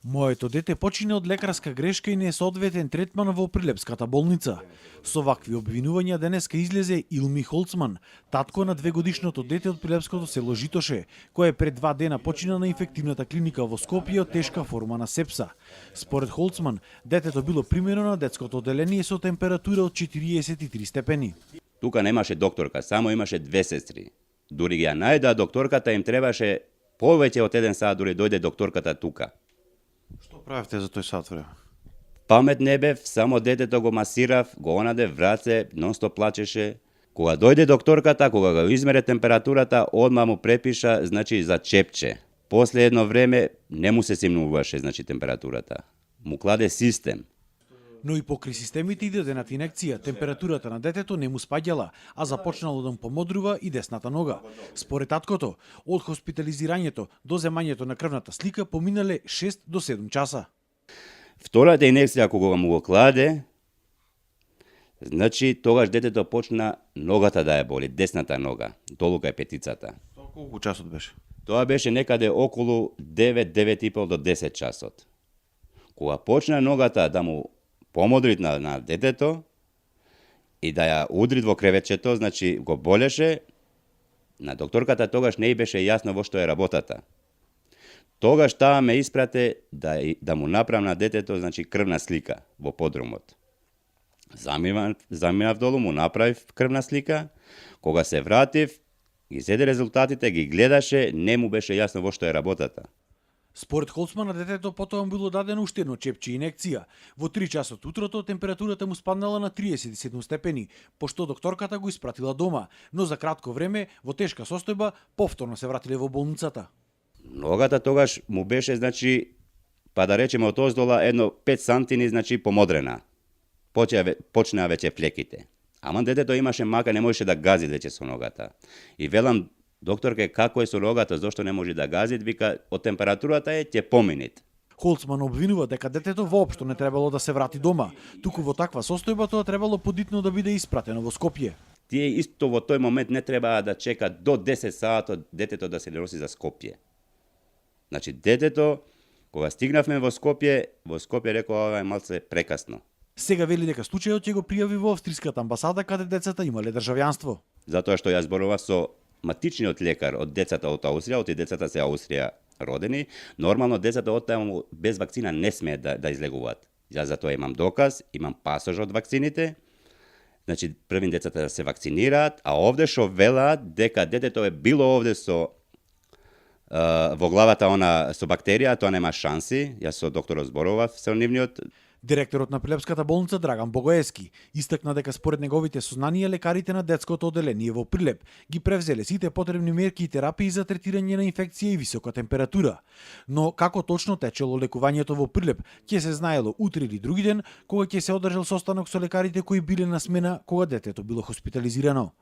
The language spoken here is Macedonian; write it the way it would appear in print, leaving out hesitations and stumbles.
Моето дете почине од лекарска грешка и несоодветен третман во Прилепската болница. Со вакви обвинувања денеска излезе Илми Холцман, татко на 2-годишното дете од Прилепското село Житоше, кое пред 2 дена почина на инфективната клиника во Скопје од тешка форма на сепса. Според Холцман, детето било примено на детското оделение со температура од 43 степени. Тука немаше докторка, само имаше 2 сестри. Дури ги ја најдоа докторката, им требаше повеќе од 1 сат, дури дојде докторката тука. Што правевте за тој сат време? Памет не бев, само детето го масирав, го онаде враце, нонстоп плачеше. Кога дојде докторката, кога го измере температурата, одма му препиша, значи за чепче. После едно време не му се симнуваше, значи температурата. Му кладе систем. Но и покри системите и дадената инекција, температурата на детето не му спаѓала, а започнало да му помодрува и десната нога. Според таткото, од хоспитализирањето до земањето на крвната слика поминале 6 до 7 часа. Втората инекција кога му го кладе, значи тогаш детето почна ногата да ја боли, десната нога, долу кај петицата. Колку часот беше? Тоа беше некаде околу 9-9,5 до 10 часот. Кога почна ногата да му помодрит на детето и да ја удрит во креветчето, значи го болеше, на докторката тогаш не беше јасно во што е работата. Тогаш таа ме испрате да му направам на детето, значи крвна слика во подрумот. Заминав долу, му направив крвна слика, кога се вратив, ги седе резултатите, ги гледаше, не му беше јасно во што е работата. Според Холцман на детето потоа му било дадено уште едно чепче инекција. Во 3 часот утрото температурата му спаднала на 37 степени, пошто докторката го испратила дома, но за кратко време во тешка состојба повторно се вратиле во болницата. Ногата тогаш му беше, значи, па да речеме од оздола едно 5 сантини, значи помодрена. Почнаа веќе флеките. Ама детето имаше мака, не можеше да гази веќе со ногата. И велам, докторке, како е со ногата, зошто не може да гази? Вика, од температурата ќе поминит. Холцман обвинува дека детето воопшто не требало да се врати дома, туку во таква состојба тоа требало подитно да биде испратено во Скопје. Тие исто во тој момент не требаа да чека до 10 саат детето да се носи за Скопје. Значи, детето, кога стигнавме во Скопје рекоа, ова е малце прекасно. Сега вели дека случајот ќе го пријави во австриската амбасада каде децата имале државјанство. Затоа што ја зборував со матичниот лекар од децата од Аустрија, и децата се Аустрија родени, нормално децата од таму без вакцина не смеат да излегуваат. Јас затоа имам доказ, имам пасош од вакцините. Значи, првин децата да се вакцинираат, а овде што велаат дека детето е било овде во главата со бактерија, тоа нема шанси. Јас со докторот зборував со нивниот. Директорот на Прилепската болница Драган Богоевски истакна дека според неговите сознанија лекарите на детското оделение во Прилеп ги превзеле сите потребни мерки и терапии за третирање на инфекција и висока температура. Но како точно течело лекувањето во Прилеп ќе се знаело утре или други ден, кога ќе се одржал состанок со лекарите кои биле на смена кога детето било хоспитализирано.